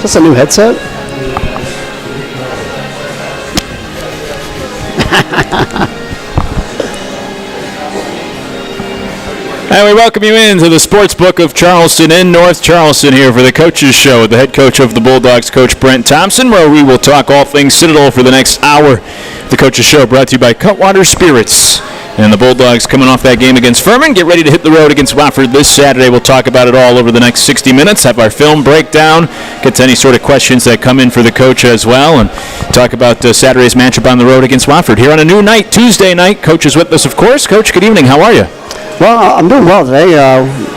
That's a new headset? And we welcome you into the Sports Book of Charleston in North Charleston here for the Coaches Show with the head coach of the Bulldogs, Coach Brent Thompson, where we will talk all things Citadel for the next hour. The Coaches Show brought to you by Cutwater Spirits. And the Bulldogs coming off that game against Furman. Get ready to hit the road against Wofford this Saturday. We'll talk about it all over the next 60 minutes, have our film breakdown, get to any sort of questions that come in for the coach as well, and talk about Saturday's matchup on the road against Wofford here on a new night, Tuesday night. Coach is with us, of course. Coach, good evening. How are you? Well, I'm doing well today.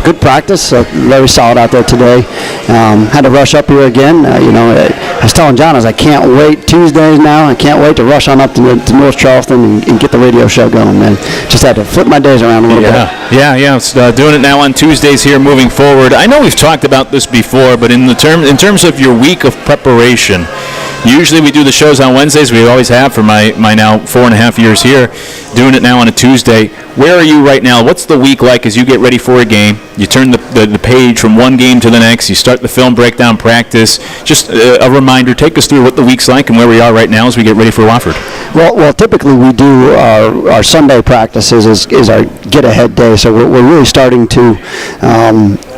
Good practice. Very solid out there today. Had to rush up here again. I was telling John, I can't wait. Tuesdays now. I can't wait to rush on up to North Charleston and get the radio show going, man. Just had to flip my days around a little bit. Yeah. It's doing it now on Tuesdays here moving forward. I know we've talked about this before, but in terms of your week of preparation, usually we do the shows on Wednesdays. We always have for my now 4.5 years here. Doing it now on a Tuesday. Where are you right now? What's the week like as you get ready for a game? You turn the page from one game to the next. You start the film breakdown practice. Just a reminder, take us through what the week's like and where we are right now as we get ready for Wofford. Well, typically we do our Sunday practices is our get-ahead day. So we're really starting to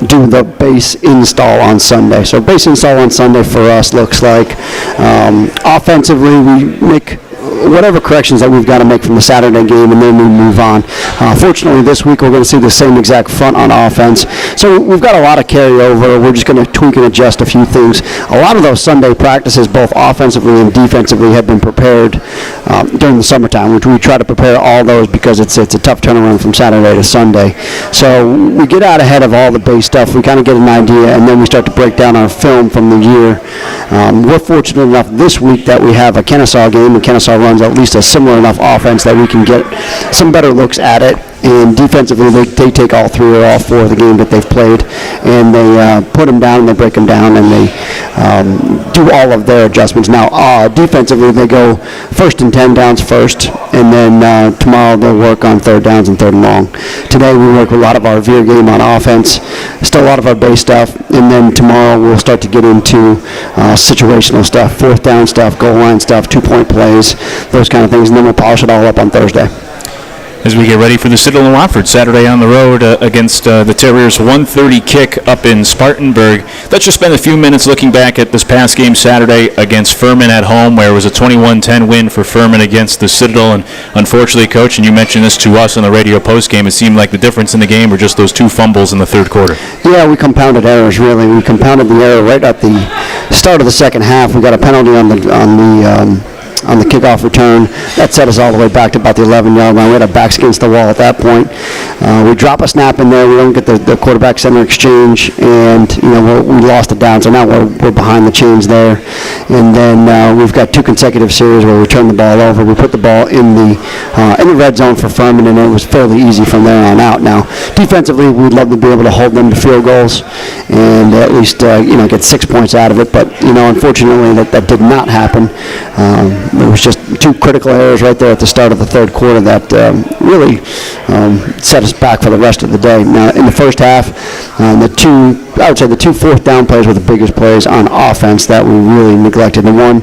do the base install on Sunday. So base install on Sunday for us looks like offensively we make whatever corrections that we've got to make from the Saturday game, and then we move on. Fortunately, this week we're going to see the same exact front on offense. So we've got a lot of carryover. We're just going to tweak and adjust a few things. A lot of those Sunday practices, both offensively and defensively, have been prepared during the summertime, which we try to prepare all those because it's a tough turnaround from Saturday to Sunday. So we get out ahead of all the base stuff. We kind of get an idea, and then we start to break down our film from the year. We're fortunate enough this week that we have a Kennesaw game, and Kennesaw runs at least a similar enough offense that we can get some better looks at it. And defensively, they take all three or all four of the game that they've played, and they put them down, and they break them down, and they do all of their adjustments. Now, defensively, they go 1st and 10 downs first, and then tomorrow they'll work on 3rd downs and 3rd and long. Today, we work with a lot of our veer game on offense, still a lot of our base stuff, and then tomorrow we'll start to get into situational stuff, 4th down stuff, goal line stuff, 2-point plays, those kind of things, and then we'll polish it all up on Thursday. As we get ready for the Citadel and Wofford Saturday on the road against the Terriers, 1:30 kick up in Spartanburg. Let's just spend a few minutes looking back at this past game Saturday against Furman at home, where it was a 21-10 win for Furman against the Citadel. And unfortunately, Coach, and you mentioned this to us on the radio postgame, it seemed like the difference in the game were just those 2 fumbles in the 3rd quarter. Yeah, we compounded errors, really. We compounded the error right at the start of the second half. We got a penalty on the kickoff return. That set us all the way back to about the 11-yard line. We had our backs against the wall at that point. We drop a snap in there. We don't get the quarterback center exchange, and we lost it down. So now we're behind the chains there. And then we've got 2 consecutive series where we turn the ball over. We put the ball in the red zone for Furman, and it was fairly easy from there on out. Now, defensively, we'd love to be able to hold them to field goals and at least get 6 points out of it. But unfortunately, that did not happen. There was just 2 critical errors right there at the start of the 3rd quarter that really set us back for the rest of the day. Now, in the first half, the 2 4th down plays were the biggest plays on offense that we really neglected. The one,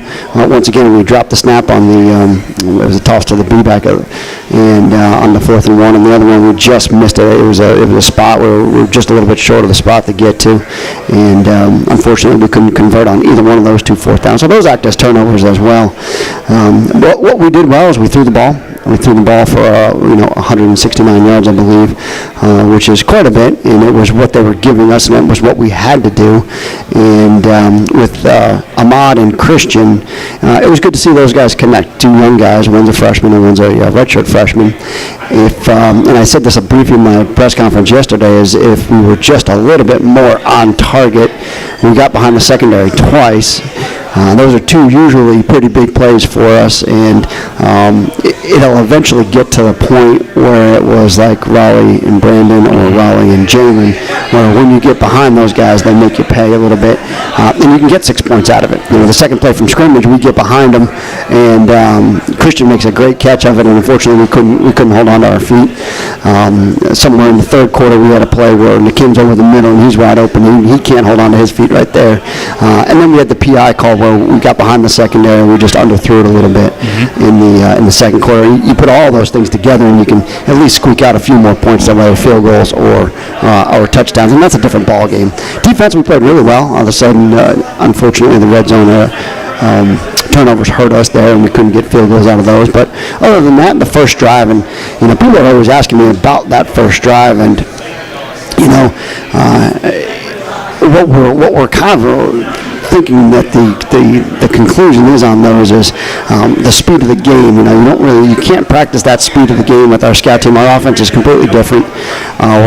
once again, we dropped the snap on it was a toss to the B-back, and on the 4th and 1, and the other one, we just missed it. It was a spot where we were just a little bit short of the spot to get to, and unfortunately, we couldn't convert on either one of those 2 4th downs. So those act as turnovers as well. What we did well is we threw the ball. We threw the ball for 169 yards, I believe, which is quite a bit, and it was what they were giving us, and it was what we had to do. And with Ahmad and Christian, it was good to see those guys connect. 2 young guys, one's a freshman and one's a redshirt freshman. And I said this briefly in my press conference yesterday, is if we were just a little bit more on target, we got behind the secondary twice. Those are two usually pretty big plays for us, and it'll eventually get to the point where it was like Raleigh and Brandon or Raleigh and Jalen, where when you get behind those guys, they make you pay a little bit, and you can get 6 points out of it. The second play from scrimmage, we get behind them, and Christian makes a great catch of it, and unfortunately we couldn't hold on to our feet. Somewhere in the third quarter, we had a play where Nakim's over the middle, and he's wide open. He can't hold on to his feet right there. And then we had the PI call where we got behind the secondary, and we just underthrew it a little bit in the second quarter. You put all those things together, and you can at least squeak out a few more points that way, field goals or touchdowns, and that's a different ball game. Defense, we played really well. All of a sudden, unfortunately, the red zone turnovers hurt us there, and we couldn't get field goals out of those. But other than that, the first drive, and people are always asking me about that first drive, and what we're kind of thinking that the conclusion is on those is the speed of the game. You can't practice that speed of the game with our scout team. Our offense is completely different. Our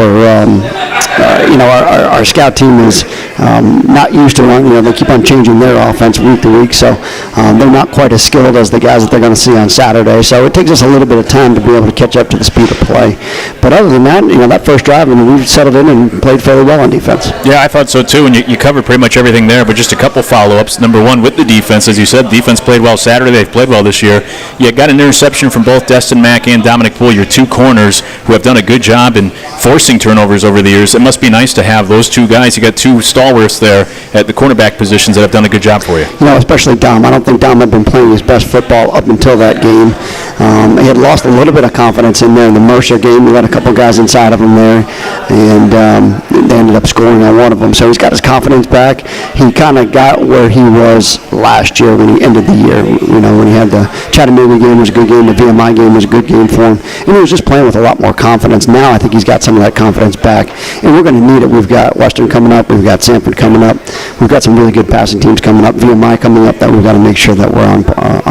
scout team is not used to run. They keep on changing their offense week to week, so they're not quite as skilled as the guys that they're going to see on Saturday. So it takes us a little bit of time to be able to catch up to the speed of play. But other than that, that first drive, we've settled in and played fairly well on defense. Yeah, I thought so too, and you covered pretty much everything there, but just a couple follow-ups. Number one, with the defense, as you said, defense played well Saturday. They've played well this year. You got an interception from both Destin Mack and Dominic Poole, your two corners, who have done a good job in forcing turnovers over the years. It must be nice to have those two guys. You got two stalwarts there at the cornerback positions that have done a good job for you. Especially Dom. I don't think Dom had been playing his best football up until that game. He had lost a little bit of confidence in there in the Mercer game. We had a couple guys inside of him there, and they ended up scoring on one of them. So he's got his confidence back. He kind of got where he was last year when he ended the year. When he had the Chattanooga game was a good game, the VMI game was a good game for him, and he was just playing with a lot more confidence. Now I think he's got some of that confidence back, and we're going to need it. We've got Western coming up, we've got Sanford coming up, we've got some really good passing teams coming up, VMI coming up that we've got to make sure that we're on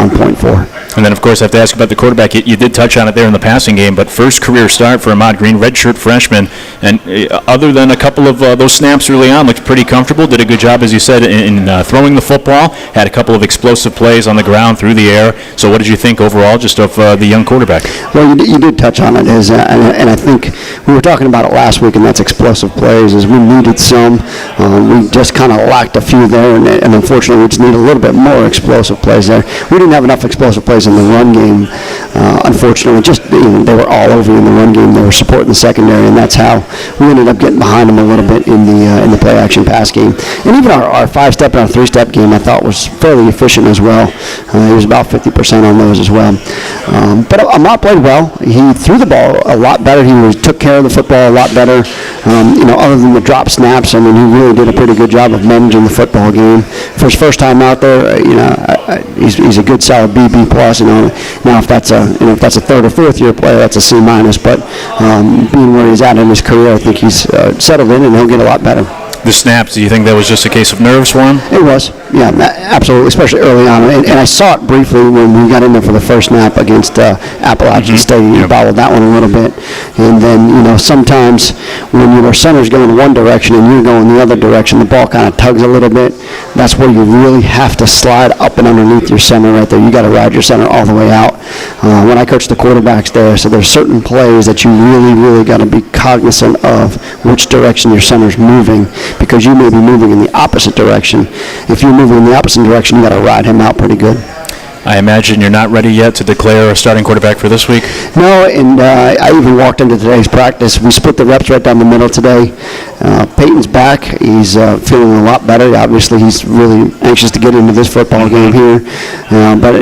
point for. And then, of course, I have to ask about the quarterback. You did touch on it there in the passing game, but first career start for Ahmad Green, redshirt freshman, and other than a couple of those snaps early on, looked pretty comfortable, did a good job, as you said, in throwing the football, had a couple of explosive plays on the ground, through the air. So what did you think overall just of the young quarterback? Well, you did touch on it, and I think we were talking about it last week, and that's explosive plays, is we needed some. We just kind of lacked a few there, and unfortunately we just need a little bit more explosive plays there. We didn't have enough explosive plays in the run game, unfortunately. They were all over in the run game. They were supporting the secondary, and that's how we ended up getting behind them a little bit in the play-action pass game. And even our 5-step and our 3-step game, I thought, was fairly efficient as well. He was about 50% on those as well. But Ahmad played well. He threw the ball a lot better. He took care of the football a lot better. Other than the drop snaps, he really did a pretty good job of managing the football game. For his first time out there, he's a good solid B+. Now if that's a third or fourth year player, that's a C-. But being where he's at in his career, I think he's settled in and he'll get a lot better. The snaps, do you think that was just a case of nerves for him? It was, yeah, absolutely, especially early on. And I saw it briefly when we got in there for the first snap against Appalachian State. He bobbled that one a little bit. And then, sometimes when your center's going one direction and you're going the other direction, the ball kind of tugs a little bit. That's where you really have to slide up and underneath your center right there. You got to ride your center all the way out. When I coach the quarterbacks there, so there's certain plays that you really, really got to be cognizant of which direction your center's moving, because you may be moving in the opposite direction. If you're moving in the opposite direction, you got to ride him out pretty good. I imagine you're not ready yet to declare a starting quarterback for this week? No, and I even walked into today's practice. We split the reps right down the middle today. Peyton's back. He's feeling a lot better. Obviously, he's really anxious to get into this football game here. But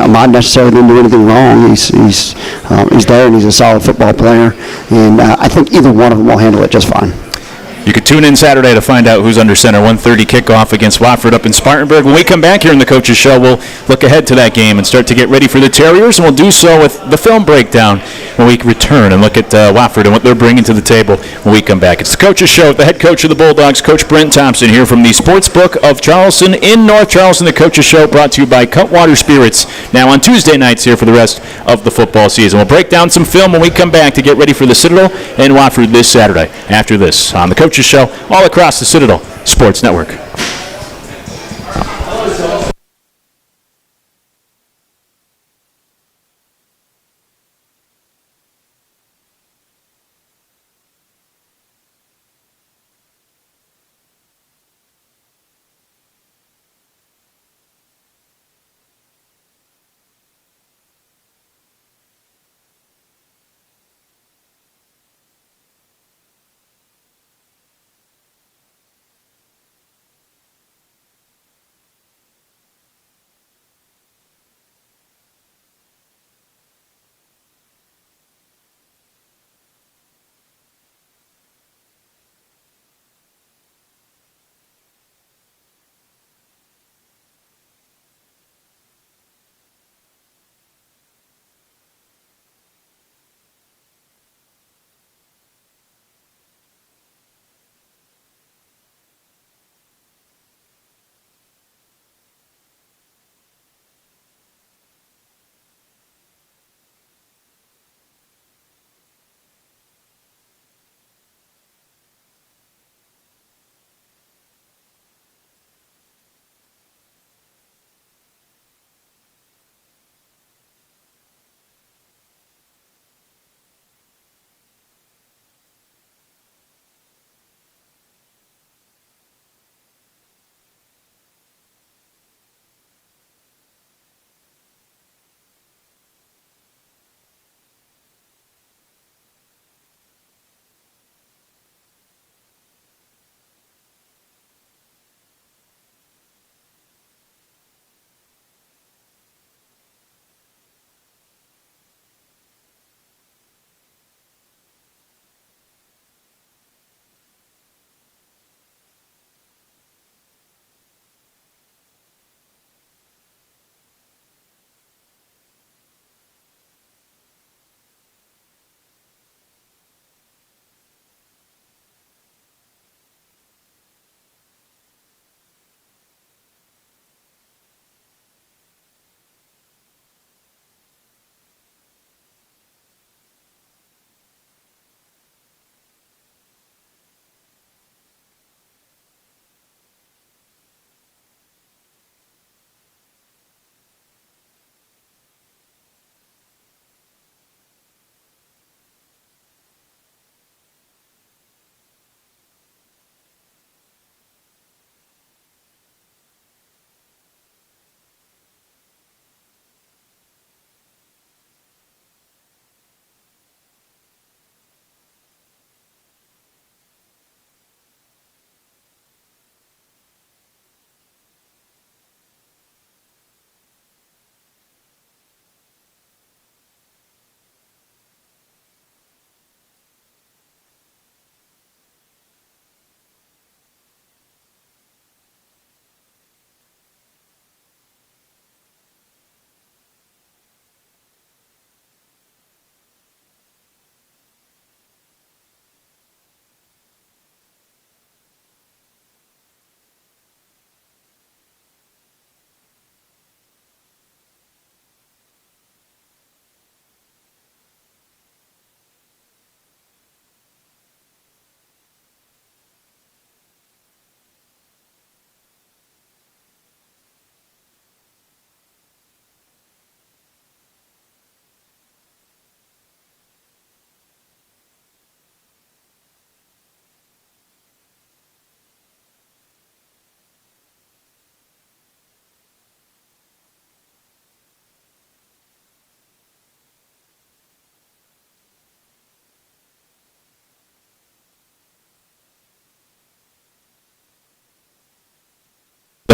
Ahmad necessarily didn't do anything wrong. He's there, and he's a solid football player. And I think either one of them will handle it just fine. You can tune in Saturday to find out who's under center. 1:30 kickoff against Wofford up in Spartanburg. When we come back here in the Coaches Show, we'll look ahead to that game and start to get ready for the Terriers, and we'll do so with the film breakdown when we return and look at Wofford and what they're bringing to the table when we come back. It's the Coaches Show with the head coach of the Bulldogs, Coach Brent Thompson, here from the Sportsbook of Charleston in North Charleston. The Coaches Show brought to you by Cutwater Spirits, now on Tuesday nights here for the rest of the football season. We'll break down some film when we come back to get ready for the Citadel and Wofford this Saturday. After this, on the Coaches Show, all across the Citadel Sports Network.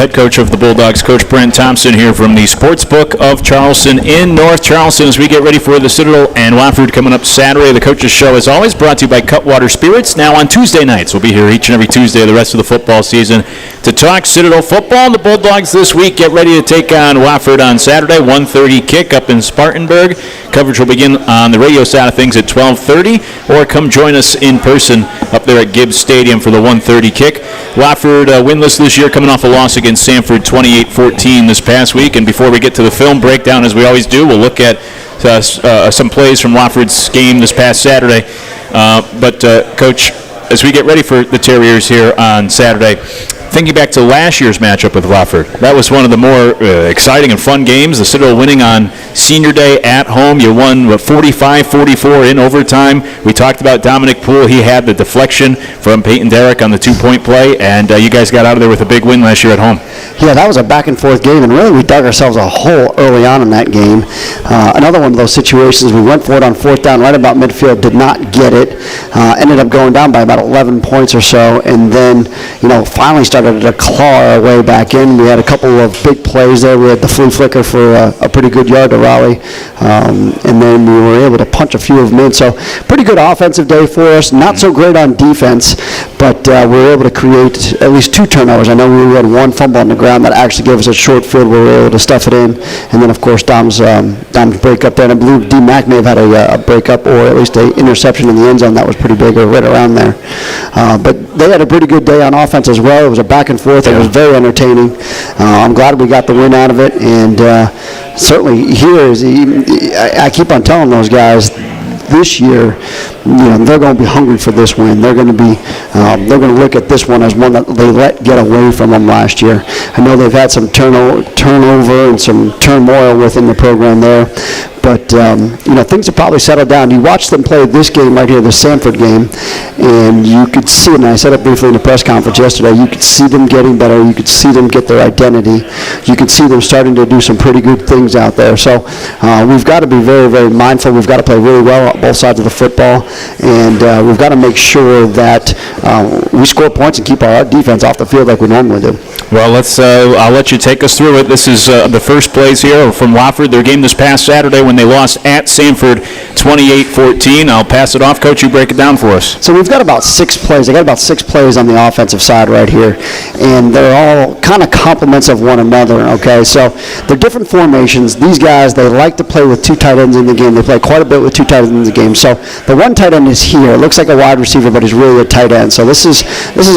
head coach of the Bulldogs, Coach Brent Thompson, here from the Sportsbook of Charleston in North Charleston as we get ready for the Citadel and Wofford coming up Saturday. The Coaches Show is always brought to you by Cutwater Spirits. Now on Tuesday nights, we'll be here each and every Tuesday of the rest of the football season to talk Citadel football. The Bulldogs this week get ready to take on Wofford on Saturday, 1:30 kick up in Spartanburg. Coverage will begin on the radio side of things at 12:30, or come join us in person up there at Gibbs Stadium for the 1:30 kick. Wofford winless this year, coming off a loss against Sanford 28-14 this past week. And before we get to the film breakdown, as we always do, we'll look at some plays from Wofford's game this past Saturday. Coach, as we get ready for the Terriers here on Saturday, thinking back to last year's matchup with Wofford, that was one of the more exciting and fun games. The Citadel winning on Senior Day at home. You won 45-44 in overtime. We talked about Dominic Poole. He had the deflection from Peyton Derrick on the two-point play, and you guys got out of there with a big win last year at home. Yeah, that was a back-and-forth game, and really we dug ourselves a hole early on in that game. Another one of those situations, we went for it on fourth down right about midfield, did not get it, ended up going down by about 11 points or so, and then, finally started to claw our way back in. We had a couple of big plays there. We had the flea flicker for a pretty good yard to Raleigh, and then we were able to punch a few of them in. So pretty good offensive day for us. Not so great on defense, but we were able to create at least 2 turnovers. I know we had 1 fumble on the ground that actually gave us a short field where we were able to stuff it in. And then, of course, Dom's break up there. And I believe D. Mack may have had a break up or at least an interception in the end zone that was pretty big or right around there. But they had a pretty good day on offense as well. It was a back and forth. It was very entertaining. I'm glad we got the win out of it. And certainly here, I keep on telling those guys, this year, they're going to be hungry for this win. They're going to look at this one as one that they let get away from them last year. I know they've had some turnover and some turmoil within the program there, but things have probably settled down. You watch them play this game right here, the Sanford game, and you could see, and I said it briefly in the press conference yesterday, you could see them getting better. You could see them get their identity. You could see them starting to do some pretty good things out there. So we've got to be very, very mindful. We've got to play really well on both sides of the football, and we've got to make sure that we score points and keep our defense off the field like we normally do. Well, I'll let you take us through it. This is the first plays here from Wofford, their game this past Saturday when they lost at Sanford 28-14. I'll pass it off. Coach, you break it down for us. So we've got about 6 plays. I got about 6 plays on the offensive side right here, and they're all kind of complements of one another, okay? So they're different formations. These guys, they like to play with 2 tight ends in the game. They play quite a bit with 2 tight ends in the game. So the one tight end is here. It looks like a wide receiver, but he's really a tight end. So this is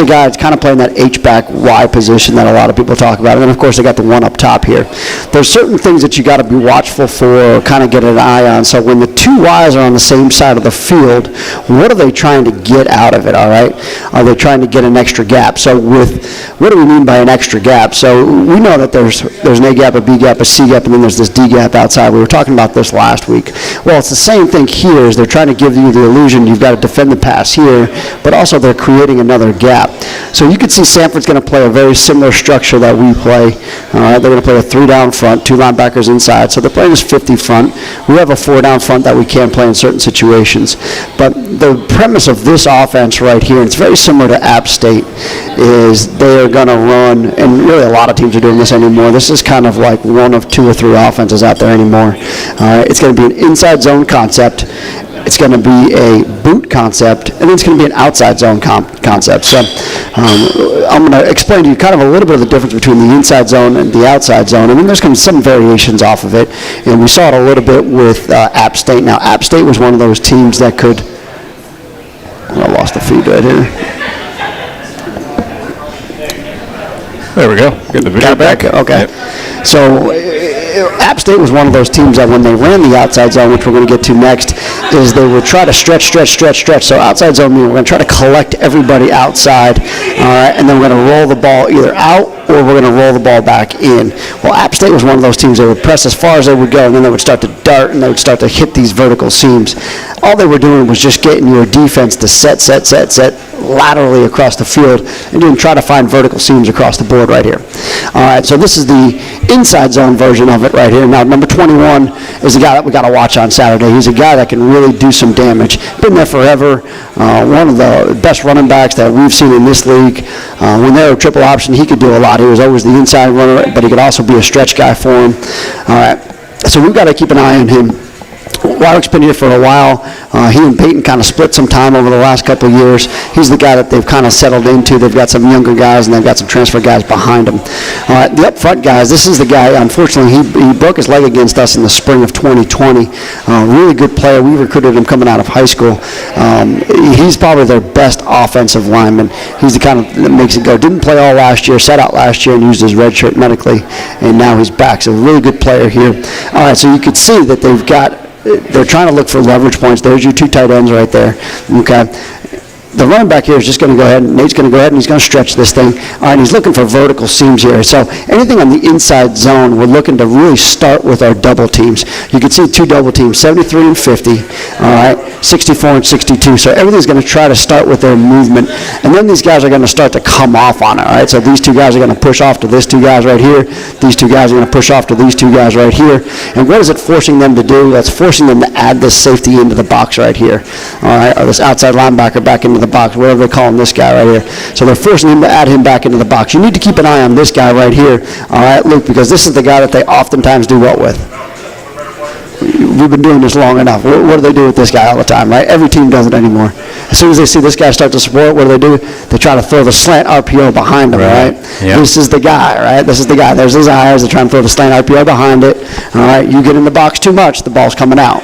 a guy that's kind of playing that H-back Y position that a lot of people talk about. And then, of course, they got the one up top here. There's certain things that you got to be watchful for, kind of get an eye on. So when the 2 Ys are on the same side of the field, what are they trying to get out of it, all right? Are they trying to get an extra gap? So what do we mean by an extra gap? So we know that there's an A gap, a B gap, a C gap, and then there's this D gap outside. We were talking about this last week. Well, it's the same thing here. Is they're trying to give you the illusion you've got to defend the pass here, but also they're creating another gap. So you can see Sanford's going to play a very similar structure that we play. They're going to play a 3-down front, 2 linebackers inside. So they're playing this 50 front. We have a 4-down front that we can play in certain situations. But the premise of this offense right here, and it's very similar to App State, is they are going to run, and really a lot of teams are doing this anymore. This is kind of like one of 2 or 3 offenses out there anymore. It's going to be an inside zone concept. It's going to be a boot concept, and then it's going to be an outside zone concept. So I'm going to explain to you kind of a little bit of the difference between the inside zone and the outside zone, and then there's going to be some variations off of it. And we saw it a little bit with App State. Now, App State was one of those teams that could... I lost the feed right here. There we go. Get the video back. Okay. Yep. So App State was one of those teams that when they ran the outside zone, which we're going to get to next, is they would try to stretch. So outside zone means we're going to try to collect everybody outside, and then we're going to roll the ball either out or we're going to roll the ball back in. Well, App State was one of those teams that would press as far as they would go, and then they would start to dart, and they would start to hit these vertical seams. all they were doing was just getting your defense to set laterally across the field and then try to find vertical seams across the board right here. All right, so this is the inside zone version of it right here. Now, number 21 is the guy that we got to watch on Saturday. He's a guy that can really do some damage. Been there forever. One of the best running backs that we've seen in this league. When they were triple option, he could do a lot. He was always the inside runner, but he could also be a stretch guy for him. All right, so we've got to keep an eye on him. Wyrick's been here for a while. He and Peyton kind of split some time over the last couple of years. He's the guy that they've kind of settled into. They've got some younger guys, and they've got some transfer guys behind him. The up front guys, this is the guy, unfortunately, he broke his leg against us in the spring of 2020. Really good player. We recruited him coming out of high school. He's probably their best offensive lineman. He's the kind of that makes it go. Didn't play all last year, sat out last year and used his red shirt medically, and now he's back. So a really good player here. All right, so you could see that they're trying to look for leverage points. There's your two tight ends right there. Okay. The running back here is just going to go ahead, and Nate's going to go ahead and he's going to stretch this thing. All right, he's looking for vertical seams here. So anything on the inside zone, we're looking to really start with our double teams. You can see two double teams, 73 and 50, all right, 64 and 62. So everything's going to try to start with their movement, and then these guys are going to start to come off on it, all right? So these two guys are going to push off to these two guys right here. These two guys are going to push off to these two guys right here. And what is it forcing them to do? That's forcing them to add this safety into the box right here, all right, or this outside linebacker back into the box, whatever they're calling this guy right here. So they're forcing him to add him back into the box. You need to keep an eye on this guy right here, all right, Luke, because this is the guy that they oftentimes do what with? We've been doing this long enough. What do they do with this guy all the time, right? Every team does it anymore. As soon as they see this guy start to support, what do? They try to throw the slant RPO behind him, right? Yep. This is the guy, right? This is the guy. There's his eyes. They're trying to throw the slant RPO behind it. All right, you get in the box too much, the ball's coming out.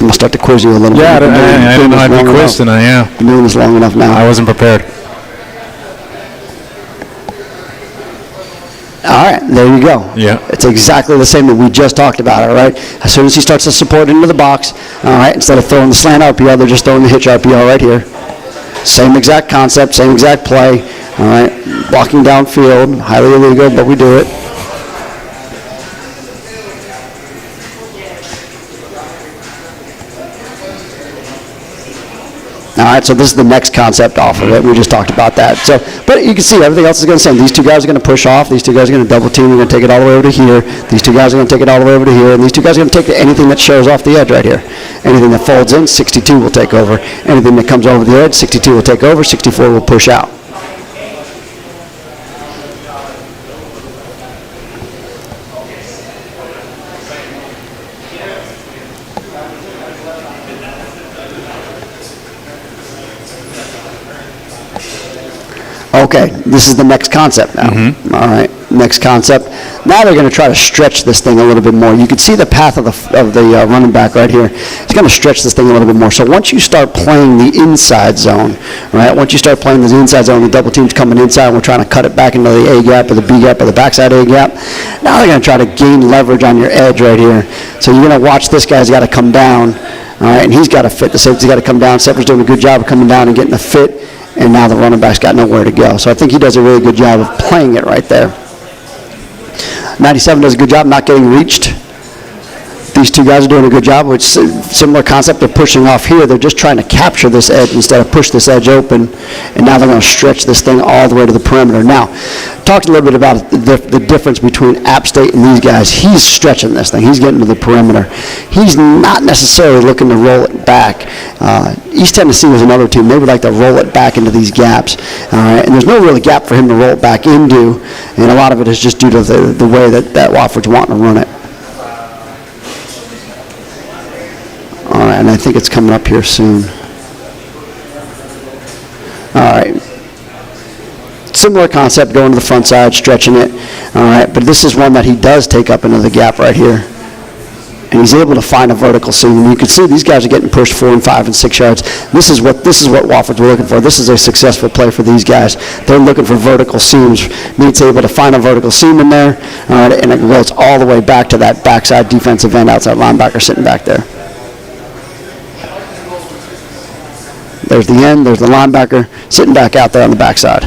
I'm going to start to quiz you a little bit. I didn't know I'd be quizzed tonight, yeah. Been doing this long enough now. I wasn't prepared. All right, there you go. Yeah. It's exactly the same that we just talked about, all right? As soon as he starts to support into the box, all right, instead of throwing the slant RPO, they're just throwing the hitch RPO right here. Same exact concept, same exact play, all right? Blocking downfield, highly illegal, but we do it. All right, so this is the next concept off of it. We just talked about that. So, but you can see everything else is going to say these two guys are going to push off. These two guys are going to double team. We're going to take it all the way over to here. These two guys are going to take it all the way over to here. And these two guys are going to take anything that shows off the edge right here. Anything that folds in, 62 will take over. Anything that comes over the edge, 62 will take over. 64 will push out. Okay, this is the next concept now. Mm-hmm. All right, next concept. Now they're going to try to stretch this thing a little bit more. You can see the path of the running back right here. It's going to stretch this thing a little bit more. So once you start playing the inside zone, right, once you start playing the inside zone, the double team's coming inside, and we're trying to cut it back into the A gap or the B gap or the backside A gap. Now they're going to try to gain leverage on your edge right here. So you're going to watch this guy's got to come down, all right, and he's got to fit. The safety's got to come down. Sepper's doing a good job of coming down and getting the fit. And now the running back's got nowhere to go. So I think he does a really good job of playing it right there. 97 does a good job not getting reached. These two guys are doing a good job, which is similar concept. They're pushing off here. They're just trying to capture this edge instead of push this edge open. And now they're going to stretch this thing all the way to the perimeter. Now, talked a little bit about the difference between App State and these guys. He's stretching this thing. He's getting to the perimeter. He's not necessarily looking to roll it back. East Tennessee was another team. They would like to roll it back into these gaps. And there's no really gap for him to roll it back into. And a lot of it is just due to the way that Wofford's wanting to run it. All right, and I think it's coming up here soon. All right. Similar concept, going to the front side, stretching it. All right, but this is one that he does take up into the gap right here. And he's able to find a vertical seam. And you can see these guys are getting pushed 4 and 5 and 6 yards. This is what Wofford's looking for. This is a successful play for these guys. They're looking for vertical seams. Nate's able to find a vertical seam in there, and it goes all the way back to that backside defensive end, outside linebacker sitting back there. There's the end. There's the linebacker sitting back out there on the backside.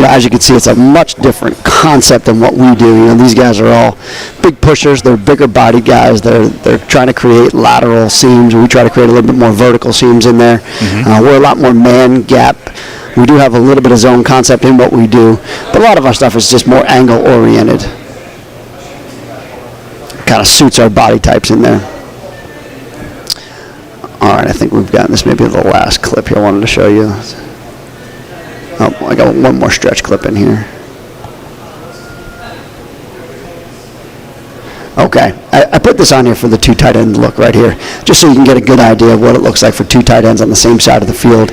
as you can see, it's a much different concept than what we do. These guys are all big pushers. They're bigger bodied guys. They're trying to create lateral seams. We try to create a little bit more vertical seams in there. We're a lot more man gap. We do have a little bit of zone concept in what we do, but a lot of our stuff is just more angle oriented. Kind of suits our body types in there. All right, I think we've gotten this. Maybe the last clip here I wanted to show you. Oh, I got one more stretch clip in here. Okay, I put this on here for the two tight end look right here, just so you can get a good idea of what it looks like for two tight ends on the same side of the field.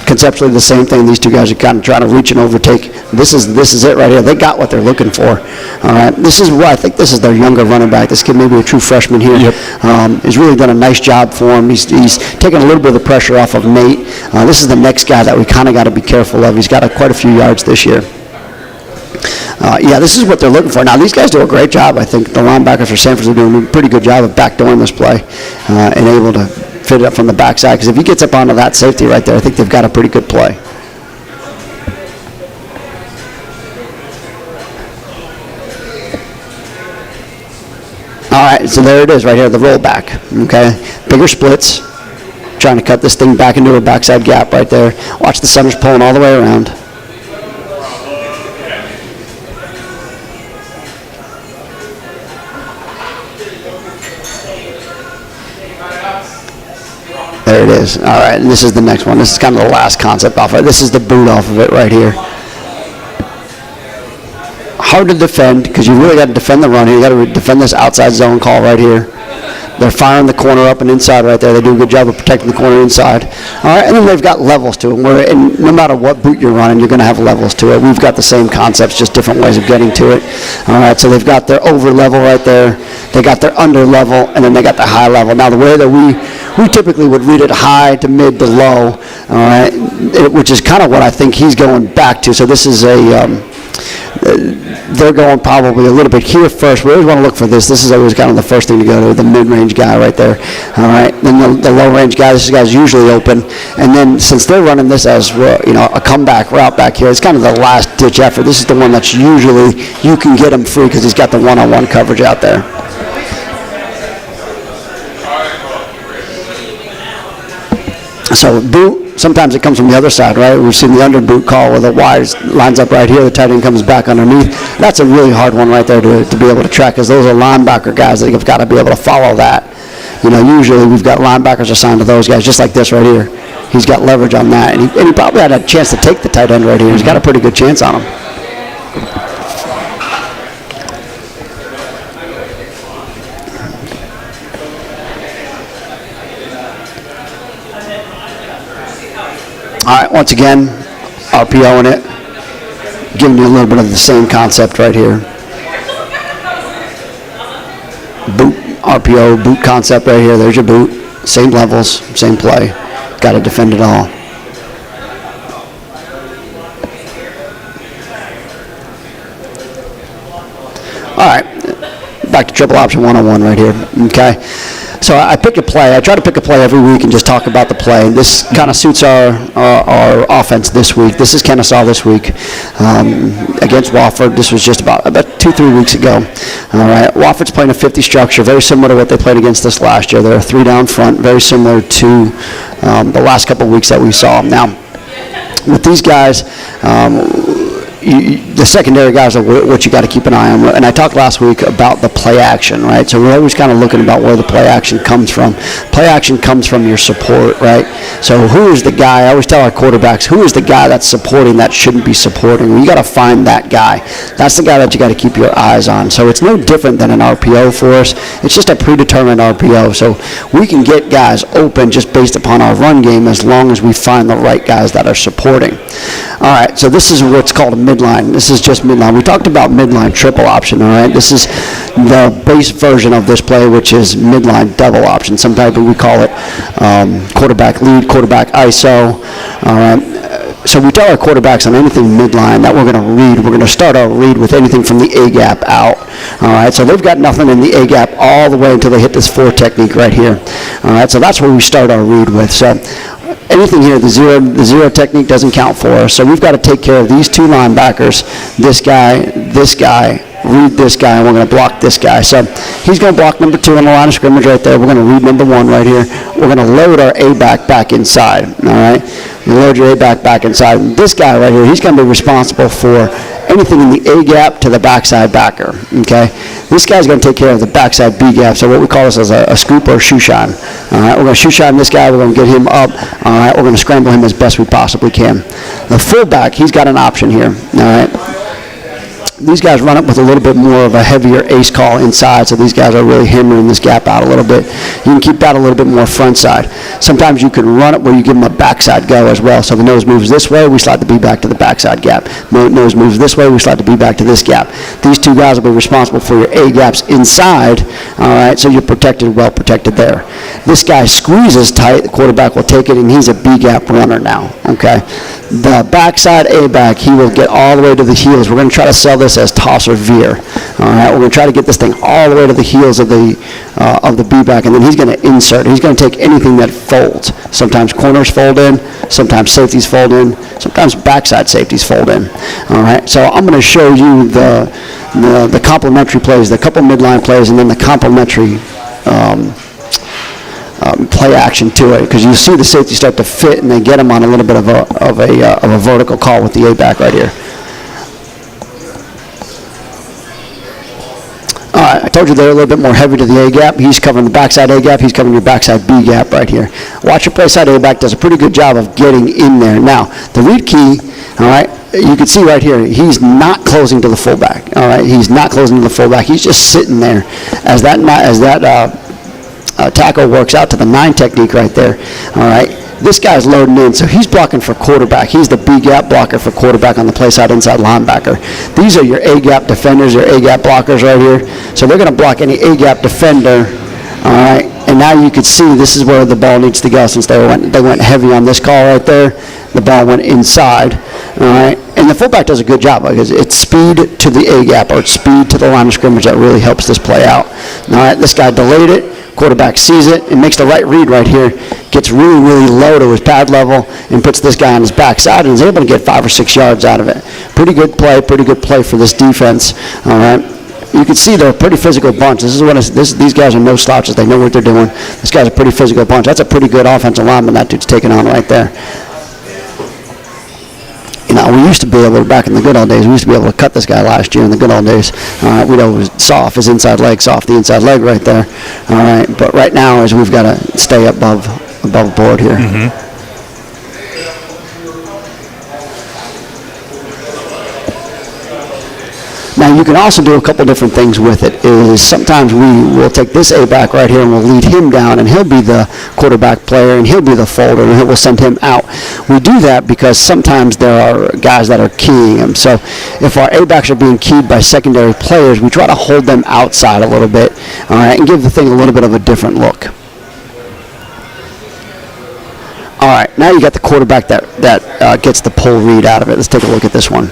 Conceptually the same thing. These two guys are kind of trying to reach and overtake. This is it right here. They got what they're looking for. All right, this is what I think. This is their younger running back. This kid may be a true freshman here. He's really done a nice job for him. He's taken a little bit of the pressure off of Nate. This is the next guy that we kind of got to be careful of. He's got quite a few yards this year. Yeah, this is what they're looking for. Now, these guys do a great job. I think the linebackers for Sanford are doing a pretty good job of backdooring this play and able to fit it up from the backside. Because if he gets up onto that safety right there, I think they've got a pretty good play. All right, so there it is right here, the rollback. Okay, bigger splits. Trying to cut this thing back into a backside gap right there. Watch the centers pulling all the way around. There it is. All right, and this is the next one. This is kind of the last concept off of it. This is the boot off of it right here. Hard to defend because you really got to defend the run here. You got to defend this outside zone call right here. They're firing the corner up and inside right there. They do a good job of protecting the corner inside. All right, and then they've got levels to them. And no matter what boot you're running, you're going to have levels to it. We've got the same concepts, just different ways of getting to it. All right, so they've got their over level right there. They got their under level, and then they got the high level. Now, the way that we typically would read it high to mid to low, all right, which is kind of what I think he's going back to. So this is they're going probably a little bit here first. We always want to look for this. This is always kind of the first thing to go to, the mid-range guy right there. All right, then the low-range guy, this guy's usually open. And then since they're running this as a comeback route back here, it's kind of the last-ditch effort. This is the one that's usually you can get him free because he's got the one-on-one coverage out there. So boot, sometimes it comes from the other side, right? We've seen the under boot call where the wide lines up right here, the tight end comes back underneath. That's a really hard one right there to be able to track because those are linebacker guys that have got to be able to follow that. Usually we've got linebackers assigned to those guys, just like this right here. He's got leverage on that, and he probably had a chance to take the tight end right here. He's got a pretty good chance on him. All right, once again, RPO in it, giving you a little bit of the same concept right here. Boot, RPO, boot concept right here. There's your boot. Same levels, same play. Got to defend it all. All right, back to triple option 101 right here, okay? So I pick a play. I try to pick a play every week and just talk about the play. This kind of suits our offense this week. This is Kennesaw this week against Wofford. This was just about 2-3 weeks ago. All right, Wofford's playing a 50 structure, very similar to what they played against us last year. They're a 3-down front, very similar to the last couple of weeks that we saw. Now, with these guys, the secondary guys are what you got to keep an eye on. And I talked last week about the play action, right? So we're always kind of looking about where the play action comes from. Play action comes from your support, right? So who is the guy? I always tell our quarterbacks, who is the guy that's supporting that shouldn't be supporting? Well, you got to find that guy. That's the guy that you got to keep your eyes on. So it's no different than an RPO for us. It's just a predetermined RPO. So we can get guys open just based upon our run game as long as we find the right guys that are supporting. All right, so this is what's called a midline. This is just midline. We talked about midline triple option, all right? This is the base version of this play, which is midline double option. Sometimes we call it quarterback lead, quarterback ISO, all right? So we tell our quarterbacks on anything midline that we're going to read. We're going to start our read with anything from the A-gap out. All right, so they've got nothing in the A-gap all the way until they hit this 4 technique right here. All right, so that's where we start our read with. So anything here, the zero technique doesn't count for us. So we've got to take care of these two linebackers, this guy, read this guy, and we're going to block this guy. So he's going to block number 2 on the line of scrimmage right there. We're going to read number 1 right here. We're going to load our A-back back inside, all right? You load your A-back back inside. And this guy right here, he's going to be responsible for anything in the A-gap to the backside backer, okay? This guy's going to take care of the backside B-gap, so what we call this is a scoop or a shoe shine. All right, we're going to shoe shine this guy. We're going to get him up. All right, we're going to scramble him as best we possibly can. The fullback, he's got an option here, all right? These guys run it with a little bit more of a heavier ace call inside, so these guys are really hammering this gap out a little bit. You can keep that a little bit more front side. Sometimes you can run it where you give them a backside go as well. So the nose moves this way, we slide the B back to the backside gap. Nose moves this way, we slide the B back to this gap. These two guys will be responsible for your A gaps inside, all right, so you're protected, well protected there. This guy squeezes tight, the quarterback will take it, and he's a B gap runner now, okay? The backside A-back, he will get all the way to the heels. We're going to try to sell this as toss or veer. All right, we're going to try to get this thing all the way to the heels of the B-back, and then he's going to insert. He's going to take anything that folds. Sometimes corners fold in, sometimes safeties fold in, sometimes backside safeties fold in. All right, so I'm going to show you the complementary plays, the couple midline plays, and then the complementary play action to it, because you see the safety start to fit, and they get them on a little bit of a vertical call with the A-back right here. All right, I told you they're a little bit more heavy to the A-gap. He's covering the backside A-gap. He's covering your backside B-gap right here. Watch your play side A-back does a pretty good job of getting in there. Now, the read key, all right, you can see right here, he's not closing to the fullback. All right, he's not closing to the fullback. He's just sitting there as that tackle works out to the 9 technique right there. All right, this guy's loading in, so he's blocking for quarterback. He's the B-gap blocker for quarterback on the play side inside linebacker. These are your A-gap defenders, your A-gap blockers right here. So they're going to block any A-gap defender. All right, and now you can see this is where the ball needs to go, since they went heavy on this call right there. The ball went inside. All right, and the fullback does a good job because it's speed to the A-gap or it's speed to the line of scrimmage that really helps this play out. All right, this guy delayed it. Quarterback sees it and makes the right read right here, gets really, really low to his pad level, and puts this guy on his backside and is able to get 5 or 6 yards out of it. Pretty good play for this defense. All right. You can see they're a pretty physical bunch. These guys are no slouches. They know what they're doing. This guy's a pretty physical bunch. That's a pretty good offensive lineman that dude's taking on right there. You know, we used to be able to, back in the good old days, we used to be able to cut this guy last year in the good old days. We'd always saw off his inside leg, saw off the inside leg right there. All right, but right now is we've got to stay above board here. Mm-hmm. Now, you can also do a couple different things with it. Is sometimes we will take this A-back right here and we'll lead him down, and he'll be the quarterback player, and he'll be the folder, and we'll send him out. We do that because sometimes there are guys that are keying him. So if our A-backs are being keyed by secondary players, we try to hold them outside a little bit, all right, and give the thing a little bit of a different look. All right, now you got the quarterback that gets the pull read out of it. Let's take a look at this one.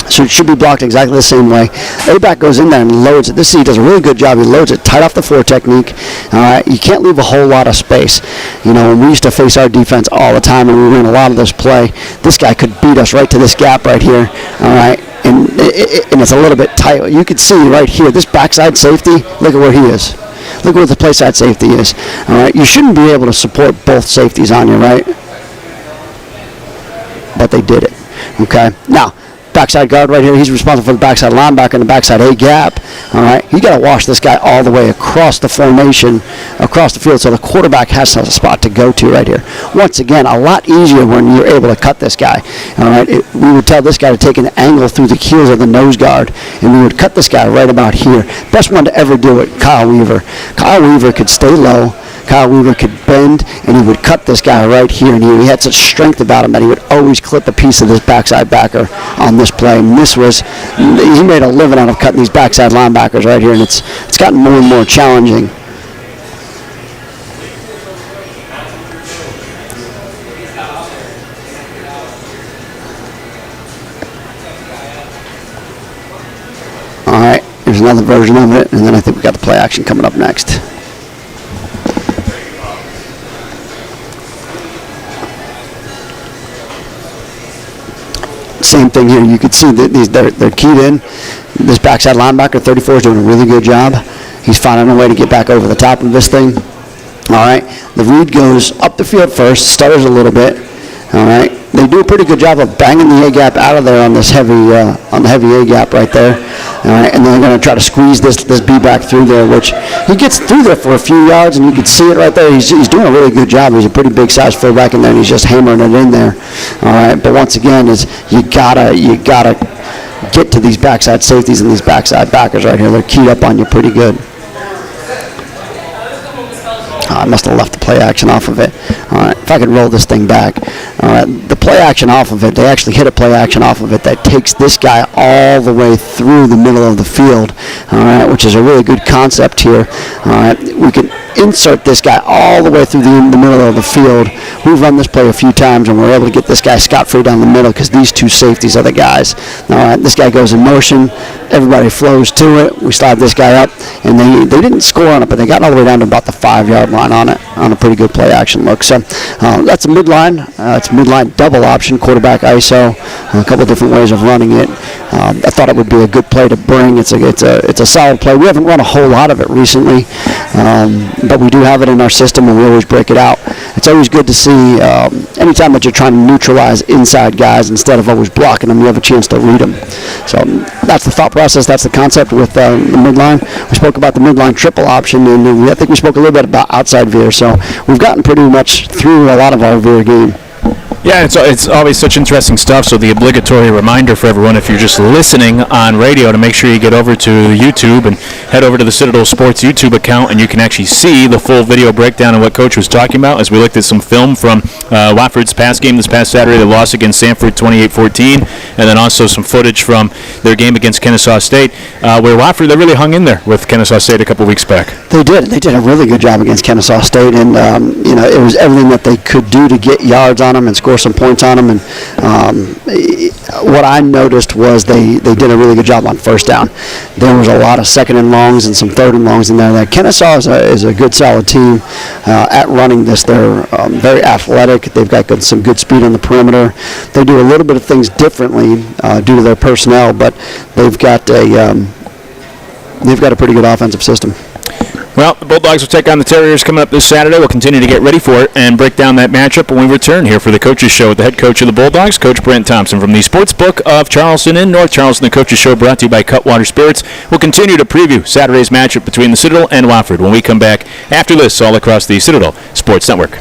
So it should be blocked exactly the same way. A-back goes in there and loads it. This he does a really good job. He loads it tight off the 4 technique. All right, you can't leave a whole lot of space. You know, when we used to face our defense all the time and we ran a lot of this play, this guy could beat us right to this gap right here. All right, and it's a little bit tight. You can see right here, this backside safety, look at where he is. Look where the play side safety is. All right, you shouldn't be able to support both safeties on you, right? But they did it. Okay, now, backside guard right here, he's responsible for the backside linebacker and the backside A-gap. All right, you got to wash this guy all the way across the formation, across the field, so the quarterback has a spot to go to right here. Once again, a lot easier when you're able to cut this guy. All right, we would tell this guy to take an angle through the heels of the nose guard, and we would cut this guy right about here. Best one to ever do it, Kyle Weaver. Kyle Weaver could stay low. Kyle Weaver could bend, and he would cut this guy right here, and he had such strength about him that he would always clip a piece of this backside backer on this play. And he made a living out of cutting these backside linebackers right here, and it's gotten more and more challenging. All right, here's another version of it, and then I think we got the play action coming up next. same thing here. You could see that they're keyed in. This backside linebacker, 34, is doing a really good job. He's finding a way to get back over the top of this thing. All right. The read goes up the field first, stutters a little bit. All right. They do a pretty good job of banging the A-gap out of there on this heavy A-gap right there. All right. And then they're going to try to squeeze this B-back through there, which he gets through there for a few yards, and you can see it right there. He's doing a really good job. He's a pretty big-sized fullback in there, and he's just hammering it in there. All right. But once again, you gotta get to these backside safeties and these backside backers right here. They're keyed up on you pretty good. I must have left the play action off of it. All right, if I could roll this thing back. All right, the play action off of it, they actually hit a play action off of it that takes this guy all the way through the middle of the field, all right, which is a really good concept here. All right, we can insert this guy all the way through the middle of the field. We've run this play a few times, and we're able to get this guy scot-free down the middle because these two safeties are the guys. All right, this guy goes in motion. Everybody flows to it. We slide this guy up, and they didn't score on it, but they got all the way down to about the 5-yard line on it on a pretty good play action look. So that's a midline. It's a midline double option, quarterback ISO, a couple of different ways of running it. I thought it would be a good play to bring. It's a solid play. We haven't run a whole lot of it recently, but we do have it in our system, and we always break it out. It's always good to see anytime that you're trying to neutralize inside guys instead of always blocking them, you have a chance to read them. So that's the thought process. That's the concept with the midline. We spoke about the midline triple option, and I think we spoke a little bit about outside veer. So we've gotten pretty much through a lot of our veer game. Yeah, it's always such interesting stuff. So the obligatory reminder for everyone, if you're just listening on radio, to make sure you get over to YouTube and head over to the Citadel Sports YouTube account, and you can actually see the full video breakdown of what Coach was talking about as we looked at some film from Watford's pass game this past Saturday, the loss against Sanford 28-14, and then also some footage from their game against Kennesaw State, where Watford, they really hung in there with Kennesaw State a couple weeks back. They did. They did a really good job against Kennesaw State, and it was everything that they could do to get yards on them and score some points on them. And what I noticed was they did a really good job on first down. There was a lot of second and longs and some third and longs in there. That Kennesaw is a good, solid team at running this. They're very athletic. They've got some good speed on the perimeter. They do a little bit of things differently due to their personnel, but they've got a pretty good offensive system. Well, the Bulldogs will take on the Terriers coming up this Saturday. We'll continue to get ready for it and break down that matchup when we return here for the Coaches Show with the head coach of the Bulldogs, Coach Brent Thompson, from the Sportsbook of Charleston in North Charleston. The Coaches Show brought to you by Cutwater Spirits. We'll continue to preview Saturday's matchup between the Citadel and Wofford when we come back after this all across the Citadel Sports Network.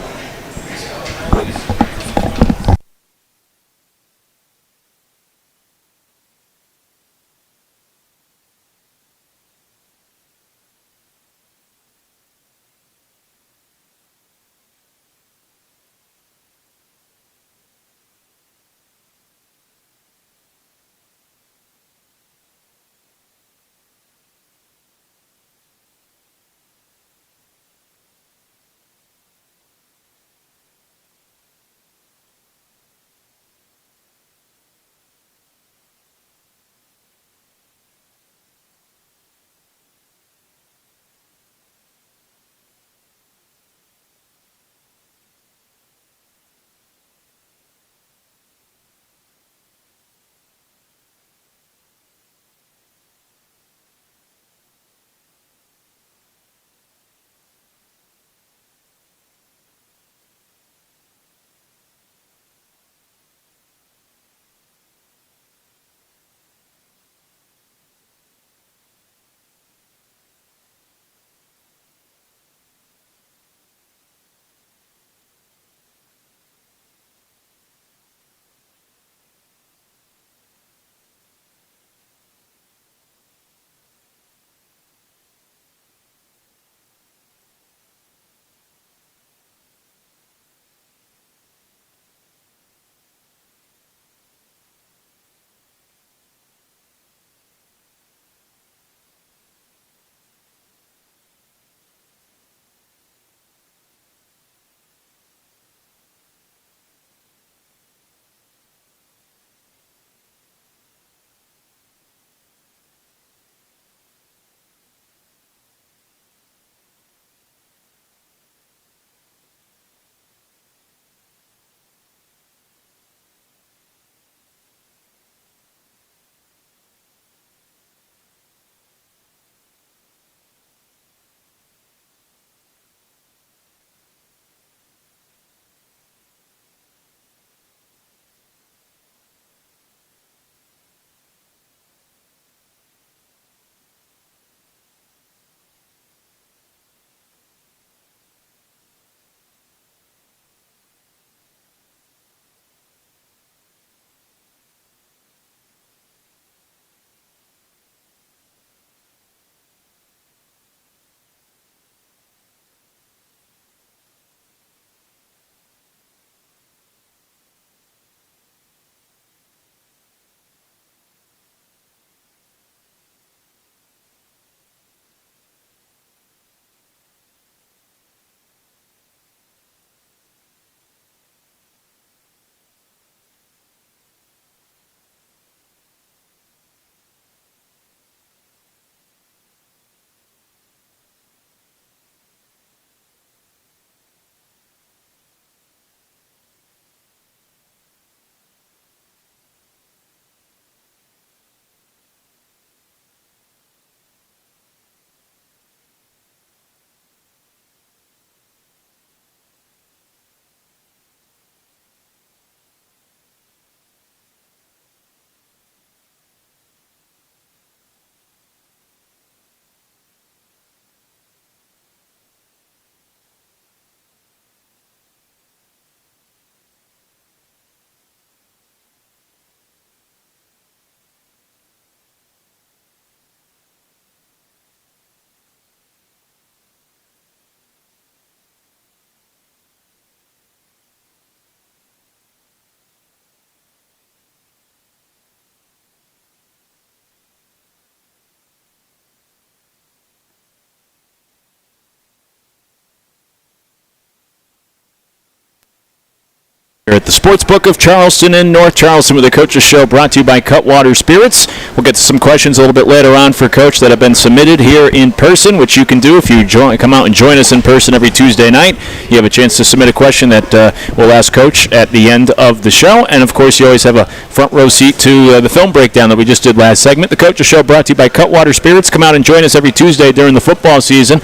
Here at the Sportsbook of Charleston in North Charleston with the Coach's Show, brought to you by Cutwater Spirits. We'll get to some questions a little bit later on for Coach that have been submitted here in person, which you can do if you come out and join us in person every Tuesday night. You have a chance to submit a question that we'll ask Coach at the end of the show. And, of course, you always have a front row seat to the film breakdown that we just did last segment. The Coach's Show brought to you by Cutwater Spirits. Come out and join us every Tuesday during the football season.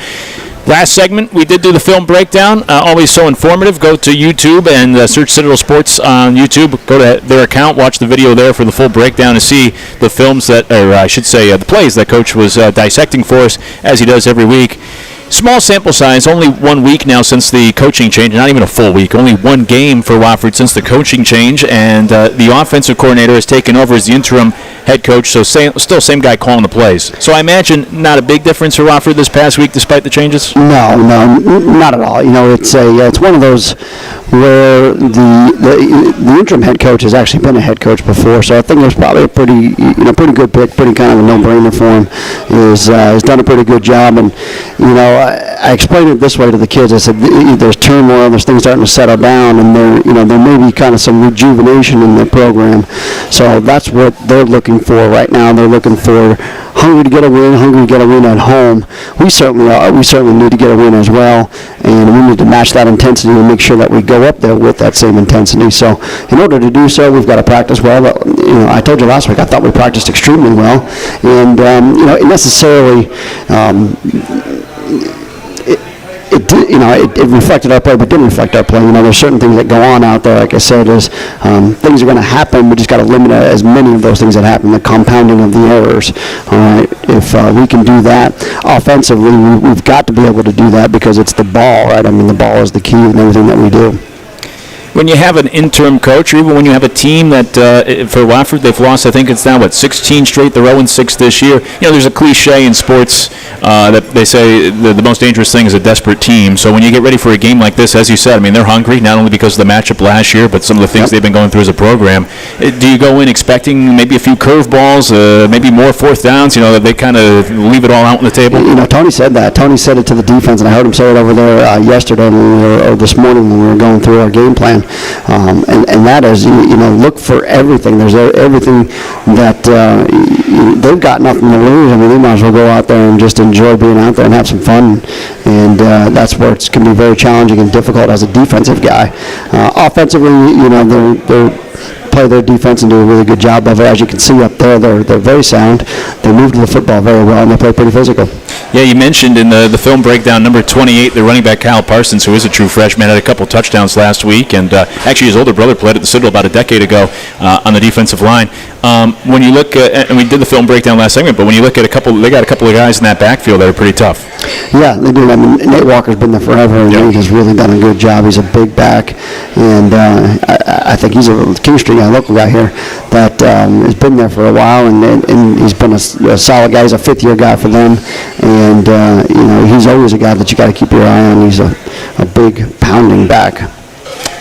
Last segment, we did do the film breakdown. Always so informative. Go to YouTube and search Citadel Sports on YouTube. Go to their account, watch the video there for the full breakdown to see the films that, or I should say, the plays that Coach was dissecting for us, as he does every week. Small sample size, only 1 week now since the coaching change, not even a full week, only one game for Wofford since the coaching change, and the offensive coordinator has taken over as the interim head coach, so still same guy calling the plays. So I imagine not a big difference for Wofford this past week despite the changes? No, not at all. It's one of those where the interim head coach has actually been a head coach before, so I think it was probably a pretty good pick, pretty kind of a no-brainer for him. He's done a pretty good job, and I explained it this way to the kids. I said, there's turmoil, there's things starting to settle down, and there may be kind of some rejuvenation in the program. So that's what they're looking for right now. They're looking for hungry to get a win at home. We certainly are. We certainly need to get a win as well, and we need to match that intensity and make sure that we go up there with that same intensity. So in order to do so, we've got to practice well. I told you last week, I thought we practiced extremely well, and it necessarily it reflected our play, but didn't reflect our play. There's certain things that go on out there. Like I said, things are going to happen. We just got to limit as many of those things that happen, the compounding of the errors. All right, if we can do that offensively, we've got to be able to do that because it's the ball, right? I mean, the ball is the key in everything that we do. When you have an interim coach, or even when you have a team that, for Wofford, they've lost, I think it's now, 16 straight, they're 0-6 this year. There's a cliche in sports that they say the most dangerous thing is a desperate team. So when you get ready for a game like this, as you said, I mean, they're hungry, not only because of the matchup last year, but some of the things they've been going through as a program. Do you go in expecting maybe a few curveballs, maybe more fourth downs, that they kind of leave it all out on the table? Tony said that. Tony said it to the defense, and I heard him say it over there yesterday or this morning when we were going through our game plan. And that is, look for everything. There's everything that they've got nothing to lose. I mean, they might as well go out there and just enjoy being out there and have some fun. And that's where it's going to be very challenging and difficult as a defensive guy. Offensively, they're play their defense and do a really good job of it. As you can see up there, they're very sound. They move to the football very well, and they play pretty physical. Yeah, you mentioned in the film breakdown, number 28, the running back Kyle Parsons, who is a true freshman, had a couple touchdowns last week, and actually his older brother played at the Citadel about a decade ago on the defensive line. When you look at, and we did the film breakdown last segment, but when you look at they got a couple of guys in that backfield that are pretty tough. Yeah, they do. I mean, Nate Walker's been there forever, and Nate has really done a good job. He's a big back, and I think he's a King Street guy, local guy here, that has been there for a while, and he's been a solid guy. He's a fifth-year guy for them, and he's always a guy that you got to keep your eye on. He's a big, pounding back.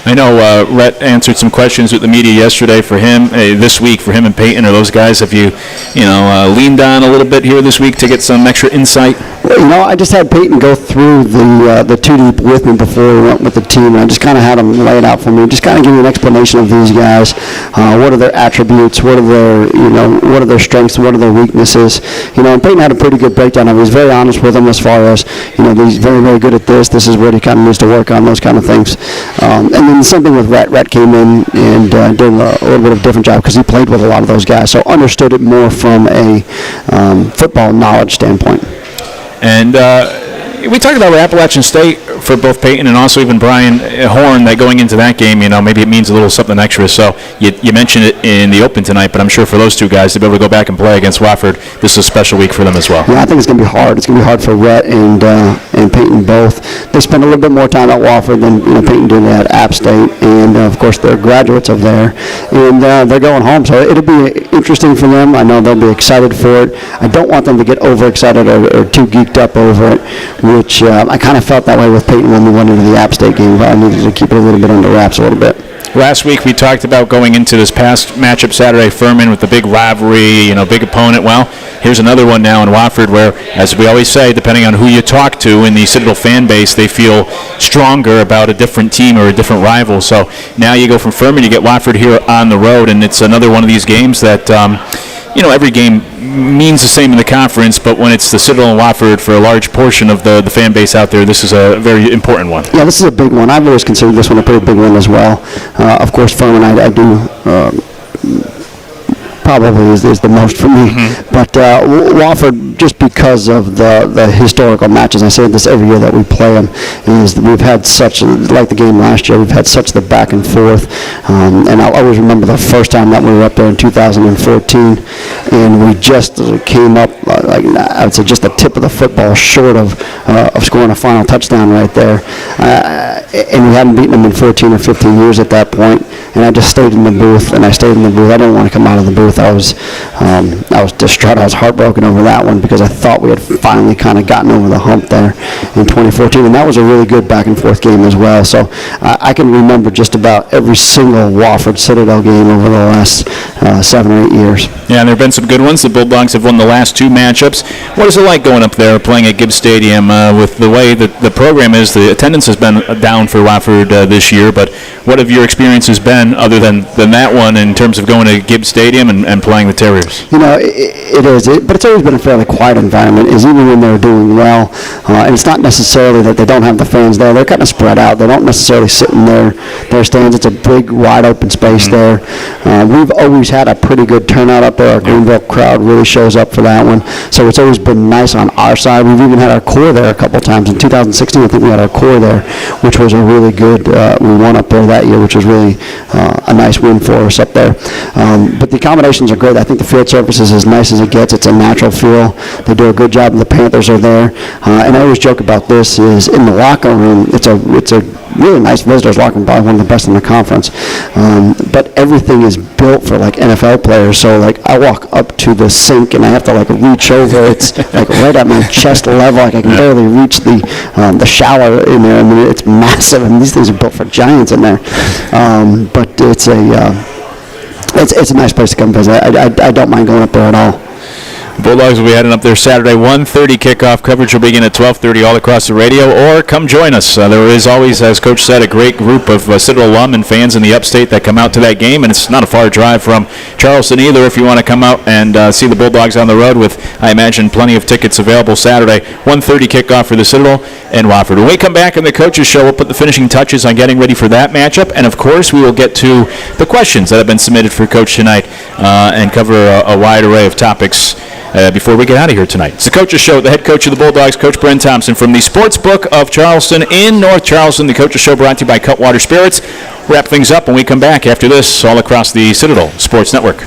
I know Rhett answered some questions with the media yesterday for him, this week for him and Peyton. Are those guys, have you leaned on a little bit here this week to get some extra insight? Well, I just had Peyton go through the two deep with me before we went with the team, and I just kind of had him lay it out for me. Just kind of give you an explanation of these guys. What are their attributes? What are their strengths? What are their weaknesses? And Peyton had a pretty good breakdown of it. He was very honest with them as far as, he's very, very good at this. This is where he kind of needs to work on, those kind of things. And then the same thing with Rhett. Rhett came in and did a little bit of a different job because he played with a lot of those guys, so understood it more from a football knowledge standpoint. And we talked about Appalachian State for both Peyton and also even Brian Horn, that going into that game, maybe it means a little something extra. So you mentioned it in the open tonight, but I'm sure for those two guys to be able to go back and play against Wofford, this is a special week for them as well. Yeah, I think it's going to be hard. It's going to be hard for Rhett and Peyton both. They spend a little bit more time at Wofford than Peyton did at App State, and of course they're graduates of there, and they're going home. So it'll be interesting for them. I know they'll be excited for it. I don't want them to get overexcited or too geeked up over it, which I kind of felt that way with Peyton when we went into the App State game, but I needed to keep it a little bit under wraps a little bit. Last week we talked about going into this past matchup Saturday, Furman with the big rivalry, big opponent. Well, here's another one now in Watford where, as we always say, depending on who you talk to in the Citadel fan base, they feel stronger about a different team or a different rival. So now you go from Furman, you get Watford here on the road, and it's another one of these games that, every game means the same in the conference, but when it's the Citadel and Watford for a large portion of the fan base out there, this is a very important one. Yeah, this is a big one. I've always considered this one a pretty big one as well. Of course, Furman, I do probably is the most for me. But Wofford, just because of the historical matches, I say this every year that we play them, is that we've had such, like the game last year, we've had such the back and forth. And I'll always remember the first time that we were up there in 2014, and we just came up, like I would say, just the tip of the football short of scoring a final touchdown right there. And we hadn't beaten them in 14 or 15 years at that point. And I just stayed in the booth, and I stayed in the booth. I didn't want to come out of the booth. I was distraught. I was heartbroken over that one because I thought we had finally kind of gotten over the hump there in 2014, and that was a really good back and forth game as well. So I can remember just about every single Wofford Citadel game over the last 7 or 8 years. Yeah, and there have been some good ones. The Bulldogs have won the last 2 matchups. What is it like going up there playing at Gibbs Stadium with the way that the program is? The attendance has been down for Wofford this year, but what have your experiences been other than that one in terms of going to Gibbs Stadium and playing the Terriers? It is, but it's always been a fairly quiet environment, is even when they're doing well. And it's not necessarily that they don't have the fans there. They're kind of spread out. They don't necessarily sit in their stands. It's a big, wide open space there. We've always had a pretty good turnout up there. Our Greenville crowd really shows up for that one. So it's always been nice on our side. We've even had our core there a couple times. In 2016, I think we had our core there, which was a really good, we won up there that year, which was really a nice win for us up there. But the accommodations are great. I think the field surface is as nice as it gets. It's a natural feel. They do a good job. The Panthers are there. And I always joke about this is in the locker room, it's a really nice visitors locker room, probably one of the best in the conference. But everything is built for like NFL players. So like I walk up to the sink and I have to like reach over. It's like right at my chest level. Like I can barely reach the shower in there. I mean, it's massive. And these things are built for giants in there. But it's a nice place to come visit. I don't mind going up there at all. Bulldogs will be heading up there Saturday. 1:30 kickoff coverage will begin at 12:30 all across the radio, or come join us. There is always, as Coach said, a great group of Citadel alum and fans in the upstate that come out to that game, and it's not a far drive from Charleston either if you want to come out and see the Bulldogs on the road with, I imagine, plenty of tickets available Saturday. 1:30 kickoff for the Citadel and Wofford. When we come back in the Coaches Show, we'll put the finishing touches on getting ready for that matchup, and of course we will get to the questions that have been submitted for Coach tonight and cover a wide array of topics before we get out of here tonight. It's the Coaches Show with the head coach of the Bulldogs, Coach Brent Thompson, from the Sports Book of Charleston in North Charleston. The Coaches Show brought to you by Cutwater Spirits. Wrap things up when we come back after this all across the Citadel Sports Network.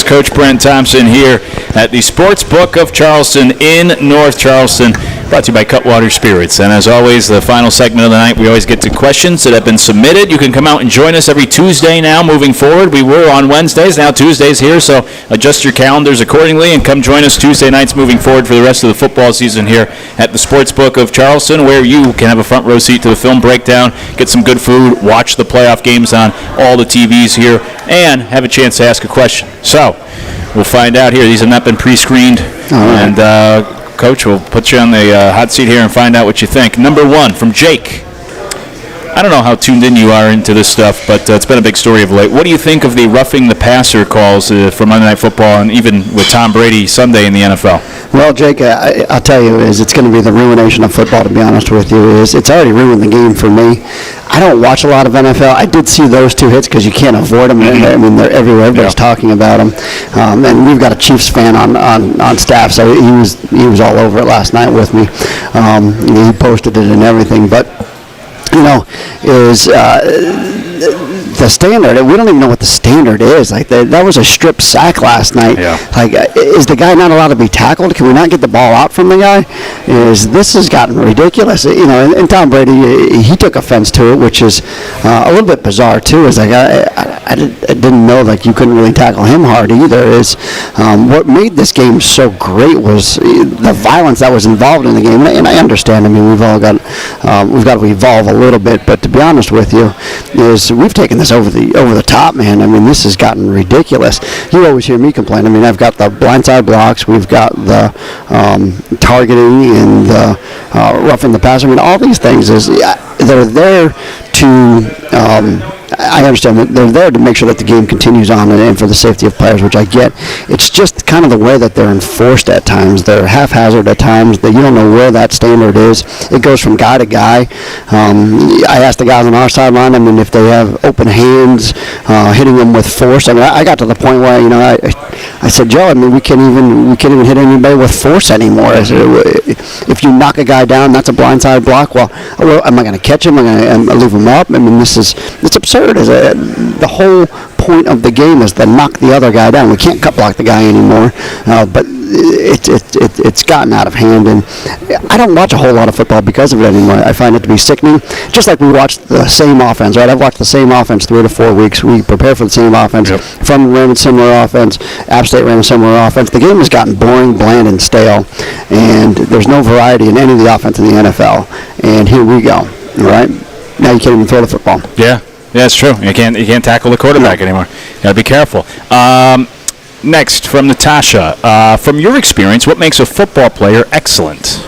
Coach Brent Thompson here at the Sports Book of Charleston in North Charleston, brought to you by Cutwater Spirits. And as always, the final segment of the night, we always get to questions that have been submitted. You can come out and join us every Tuesday now moving forward. We were on Wednesdays, now Tuesdays here, so adjust your calendars accordingly and come join us Tuesday nights moving forward for the rest of the football season here at the Sports Book of Charleston, where you can have a front row seat to the film breakdown, get some good food, watch the playoff games on all the TVs here, and have a chance to ask a question. So we'll find out here. These have not been pre-screened. Right. And Coach, we'll put you on the hot seat here and find out what you think. Number one from Jake. I don't know how tuned in you are into this stuff, but it's been a big story of late. What do you think of the roughing the passer calls for Monday Night Football and even with Tom Brady Sunday in the NFL? Well, Jake, I'll tell you, it's going to be the ruination of football, to be honest with you. It's already ruined the game for me. I don't watch a lot of NFL. I did see those two hits because you can't avoid them. I mean, they're everywhere. Everybody's talking about them. And we've got a Chiefs fan on staff, so he was all over it last night with me. He posted it and everything. But, the standard, we don't even know what the standard is. Like, that was a strip sack last night. Yeah. Like, is the guy not allowed to be tackled? Can we not get the ball out from the guy? This has gotten ridiculous. And Tom Brady, he took offense to it, which is a little bit bizarre, too. It's like, I didn't know, like, you couldn't really tackle him hard either. What made this game so great was the violence that was involved in the game. And I understand. I mean, we've got to evolve a little bit. But to be honest with you, we've taken this over the top, man. I mean, this has gotten ridiculous. You always hear me complain. I mean, I've got the blindside blocks, we've got the targeting and the roughing the pass. I mean, all these things they're there to. I understand that they're there to make sure that the game continues on and for the safety of players, which I get. It's just kind of the way that they're enforced at times. They're haphazard at times. That you don't know where that standard is. It goes from guy to guy. I asked the guys on our sideline, I mean, if they have open hands, hitting them with force. I mean, I got to the point where, I said, Joe, I mean, we can't even hit anybody with force anymore. I said, if you knock a guy down, that's a blindside block. Well, am I going to catch him? Am I going to leave him up? I mean, it's absurd. The whole point of the game is to knock the other guy down. We can't cut block the guy anymore, but it's gotten out of hand, and I don't watch a whole lot of football because of it anymore. I find it to be sickening. Just like we watch the same offense, right? I've watched the same offense 3 to 4 weeks. We prepare for the same offense. Yep. Fun ran a similar offense. App State ran a similar offense. The game has gotten boring, bland, and stale, and there's no variety in any of the offense in the NFL. And here we go. All right? Now you can't even throw the football. Yeah. Yeah, it's true. You can't tackle the quarterback anymore. You got to be careful. Next, from Natasha. From your experience, what makes a football player excellent?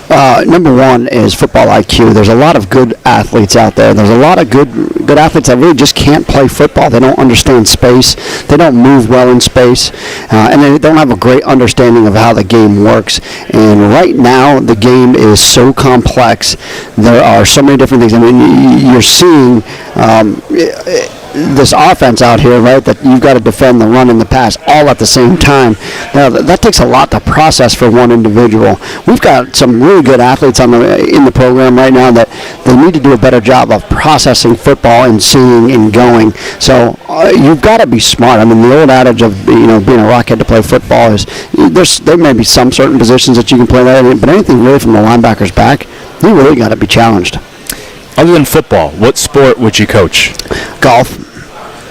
Number one is football IQ. There's a lot of good athletes out there. There's a lot of good athletes that really just can't play football. They don't understand space. They don't move well in space. And they don't have a great understanding of how the game works. And right now, the game is so complex. There are so many different things. I mean, you're seeing this offense out here, right, that you've got to defend the run and the pass all at the same time. Now, that takes a lot to process for one individual. We've got some really good athletes in the program right now that they need to do a better job of processing football and seeing and going. So you've got to be smart. I mean, the old adage of being a rockhead to play football is there may be some certain positions that you can play that in, but anything really from the linebackers back, you really got to be challenged. Other than football, what sport would you coach? Golf.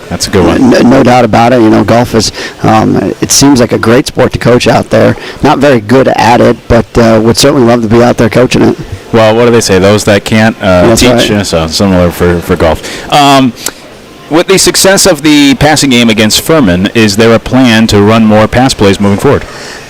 That's a good one. No doubt about it. Golf is, it seems like a great sport to coach out there. Not very good at it, but would certainly love to be out there coaching it. Well, what do they say? Those that can't teach. Right. So similar for golf. With the success of the passing game against Furman, is there a plan to run more pass plays moving forward?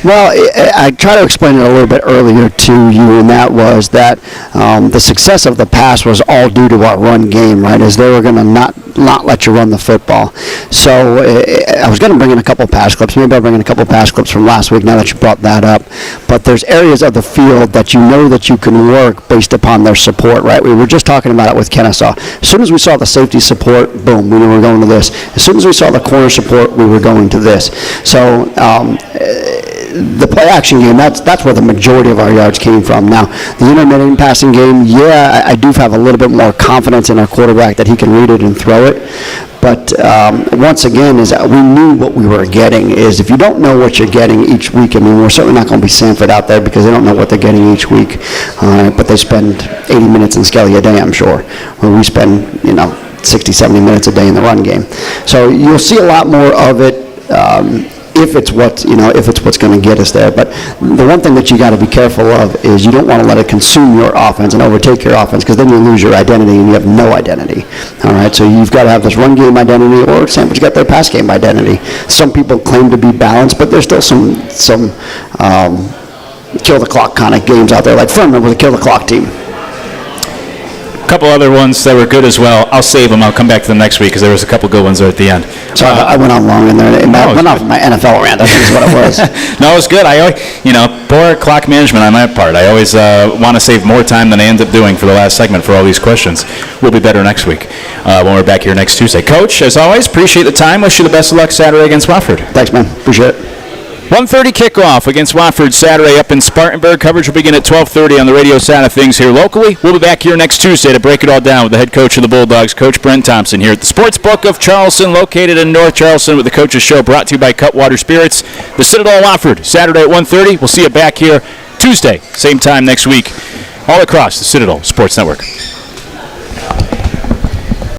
Well, I tried to explain it a little bit earlier to you, and that was that the success of the pass was all due to our run game, right, as they were going to not let you run the football. So I was going to bring in a couple pass clips. Maybe I'll bring in a couple pass clips from last week now that you brought that up. But there's areas of the field that you know that you can work based upon their support, right? We were just talking about it with Kennesaw. As soon as we saw the safety support, boom, we knew we were going to this. As soon as we saw the corner support, we were going to this. So the play-action game, that's where the majority of our yards came from. Now, the intermittent passing game, I do have a little bit more confidence in our quarterback that he can read it and throw it. But once again, is that we knew what we were getting. Is if you don't know what you're getting each week, I mean, we're certainly not going to be Sanford out there because they don't know what they're getting each week. But they spend 80 minutes in Skelly a day, I'm sure, where we spend, 60, 70 minutes a day in the run game. So you'll see a lot more of it if it's what's going to get us there. But the one thing that you got to be careful of is you don't want to let it consume your offense and overtake your offense, because then you lose your identity and you have no identity. All right, so you've got to have this run game identity, or Sanford's got their pass game identity. Some people claim to be balanced, but there's still some kill the clock kind of games out there. Like Furman was a kill the clock team. A couple other ones that were good as well. I'll save them. I'll come back to them next week because there was a couple good ones there at the end. Sorry, I went on long in there. I went off my NFL rant. I think is what it was. No, it was good. I always, poor clock management on my part. I always want to save more time than I end up doing for the last segment for all these questions. We'll be better next week when we're back here next Tuesday. Coach, as always, appreciate the time. Wish you the best of luck Saturday against Wofford. Thanks, man. Appreciate it. 1:30 kickoff against Wofford Saturday up in Spartanburg. Coverage will begin at 12:30 on the radio side of things here locally. We'll be back here next Tuesday to break it all down with the head coach of the Bulldogs, Coach Brent Thompson, here at the Sportsbook of Charleston, located in North Charleston, with the Coaches Show brought to you by Cutwater Spirits. The Citadel Wofford, Saturday at 1:30. We'll see you back here Tuesday, same time next week, all across the Citadel Sports Network.